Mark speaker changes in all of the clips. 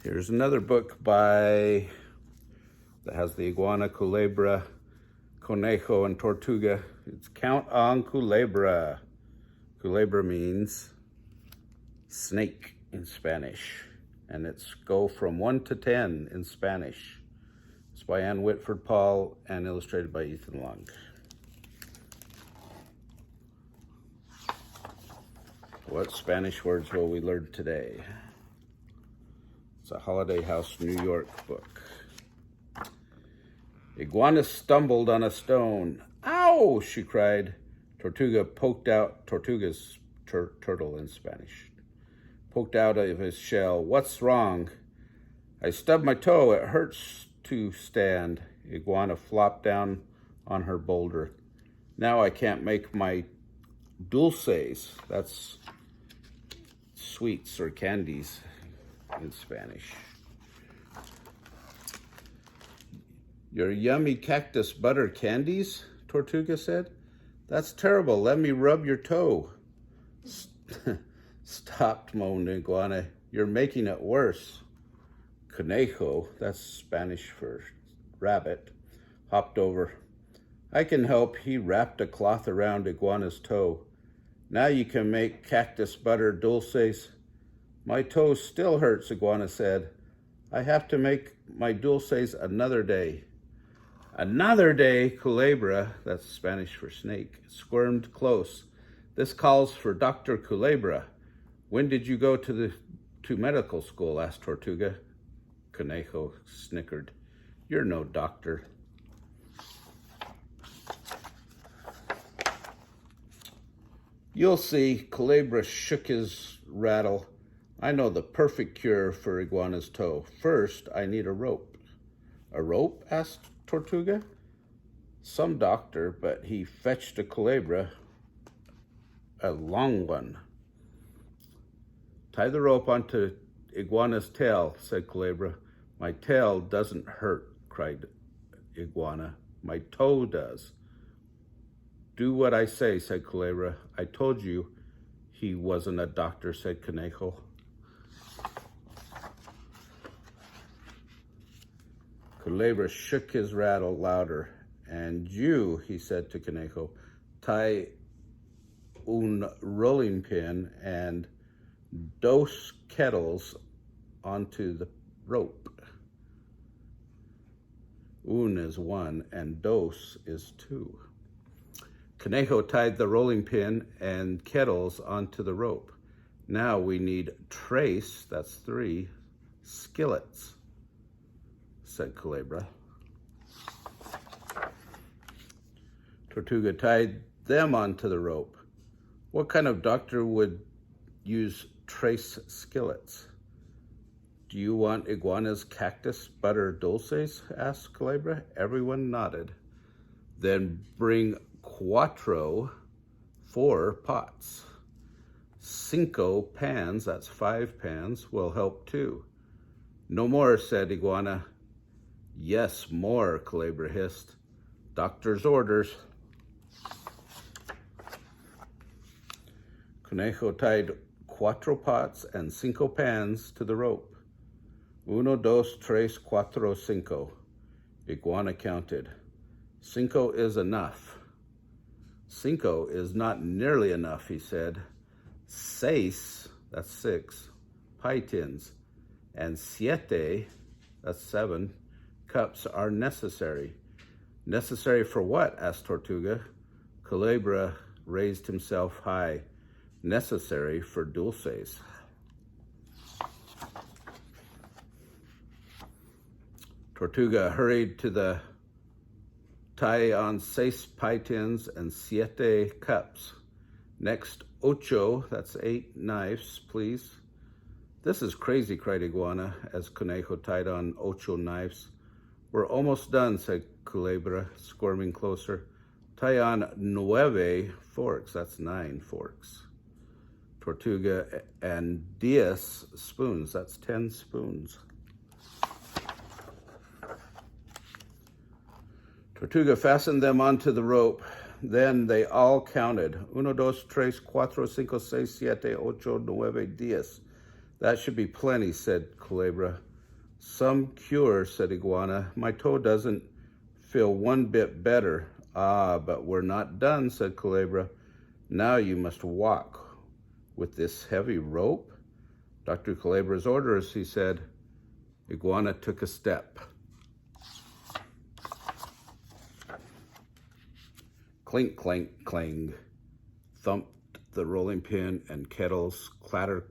Speaker 1: Here's another book that has the iguana, Culebra, Conejo, and Tortuga. It's Count on Culebra. Culebra means snake in Spanish, and it's go from 1 to 10 in Spanish. It's by Whitford, Paul, and illustrated by Ethan Long. What Spanish words will we learn today? It's a Holiday House, New York book. Iguana stumbled on a stone. Ow, she cried. Tortuga poked out, Tortuga's turtle in Spanish, poked out of his shell. What's wrong? I stubbed my toe. It hurts to stand. Iguana flopped down on her boulder. Now I can't make my dulces. That's sweets or candies in Spanish. Your yummy cactus butter candies, Tortuga said. That's terrible. Let me rub your toe. Stop, moaned Iguana. You're making it worse. Conejo, that's Spanish for rabbit, hopped over. I can help. He wrapped a cloth around Iguana's toe. Now you can make cactus butter dulces. My toe still hurts, Iguana said. I have to make my dulces another day. Another day, Culebra, that's Spanish for snake, squirmed close. This calls for Dr. Culebra. When did you go to medical school? Asked Tortuga. Conejo snickered. You're no doctor. You'll see. Culebra shook his rattle. I know the perfect cure for Iguana's toe. First, I need a rope. A rope? Asked Tortuga. Some doctor, but he fetched a Culebra, a long one. Tie the rope onto Iguana's tail, said Culebra. My tail doesn't hurt, cried Iguana. My toe does. Do what I say, said Culebra. I told you he wasn't a doctor, said Conejo. Culebra shook his rattle louder. And you, he said to Conejo, tie un rolling pin and dos kettles onto the rope. Un is 1 and dos is 2. Conejo tied the rolling pin and kettles onto the rope. Now we need tres, that's 3, skillets, said Culebra. Tortuga tied them onto the rope. What kind of doctor would use tres skillets? Do you want Iguana's cactus butter dulces? Asked Culebra. Everyone nodded. Then bring 4 pots. 5 pans, that's 5 pans, will help too. No more, said Iguana. Yes, more, Culebra hissed. Doctor's orders. Conejo tied 4 pots and 5 pans to the rope. 1, 2, 3, 4, 5. Iguana counted. 5 is enough. 5 is not nearly enough, he said. 6, that's 6, pie tins, and 7, that's 7, cups are necessary. Necessary for what? Asked Tortuga. Culebra raised himself high. Necessary for dulces. Tortuga hurried to the tie on 6 pie tins and 7 cups. Next, 8, that's 8 knives, please. This is crazy, cried Iguana as Conejo tied on 8 knives. We're almost done, said Culebra, squirming closer. Tie on 9 forks, that's 9 forks. Tortuga and 10 spoons, that's 10 spoons. Tortuga fastened them onto the rope. Then they all counted. 1, 2, 3, 4, 5, 6, 7, 8, 9, 10. That should be plenty, said Culebra. Some cure, said Iguana. My toe doesn't feel one bit better. Ah, but we're not done, said Culebra. Now you must walk with this heavy rope. Dr. Culebra's orders, he said. Iguana took a step. Clink, clank, clang. Thumped the rolling pin and kettles. Clatter,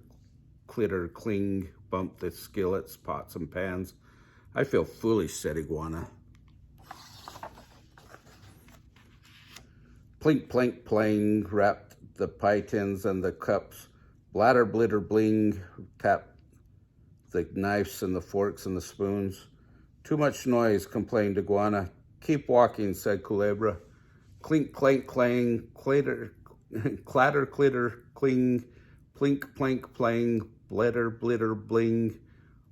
Speaker 1: clitter, cling. Bumped the skillets, pots, and pans. I feel foolish, said Iguana. Plink, plank, plang. Wrapped the pie tins and the cups. Blatter, blitter, bling. Tapped the knives and the forks and the spoons. Too much noise, complained Iguana. Keep walking, said Culebra. Clink, clank, clang, clatter, clatter, clitter, cling, plink, plank, plang, blitter, blitter, bling.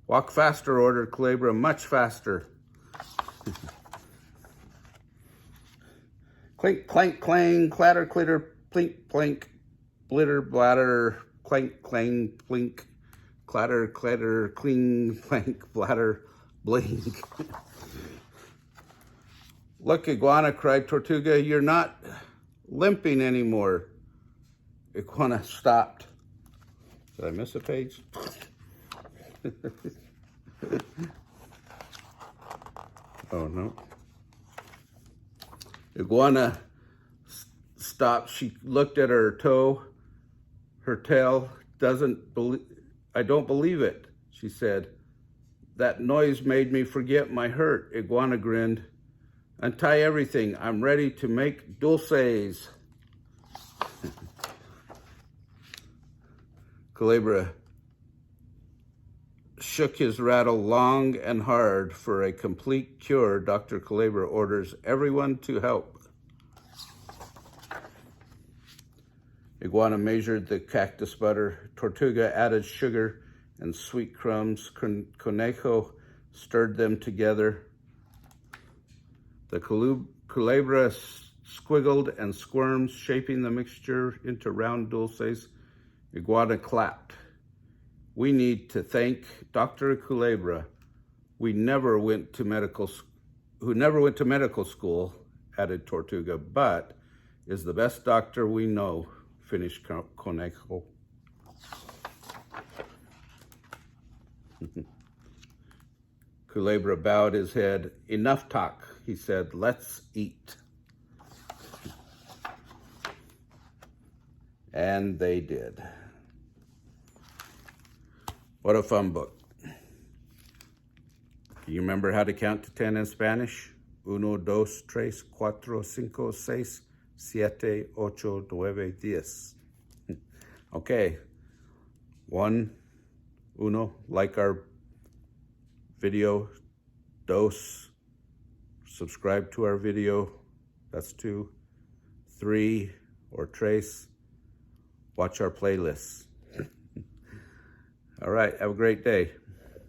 Speaker 1: Walk faster, ordered Culebra, much faster. Clink, clank, clang, clatter, clitter, plink, plank, blitter, blatter, clank, clang, plink, clatter, clatter, cling, plank, blatter, bling. Look, Iguana, cried Tortuga, you're not limping anymore. Iguana stopped. Did I miss a page? Oh, no. Iguana stopped. She looked at her toe, her tail. I don't believe it, she said. That noise made me forget my hurt. Iguana grinned. Untie everything. I'm ready to make dulces. Culebra shook his rattle long and hard. For a complete cure, Dr. Culebra orders everyone to help. Iguana measured the cactus butter. Tortuga added sugar and sweet crumbs. Conejo stirred them together. The Culebra squiggled and squirmed, shaping the mixture into round dulces. Iguana clapped. We need to thank Dr. Culebra, who never went to medical school, added Tortuga, but is the best doctor we know, finished Conejo. Culebra bowed his head. Enough talk, he said. Let's eat. And they did. What a fun book. Do you remember how to count to 10 in Spanish? 1, 2, 3, 4, 5, 6, 7, 8, 9, 10. Okay. 1, like our video. 2, subscribe to our video. That's 2. 3, or trace, watch our playlists. All right, have a great day.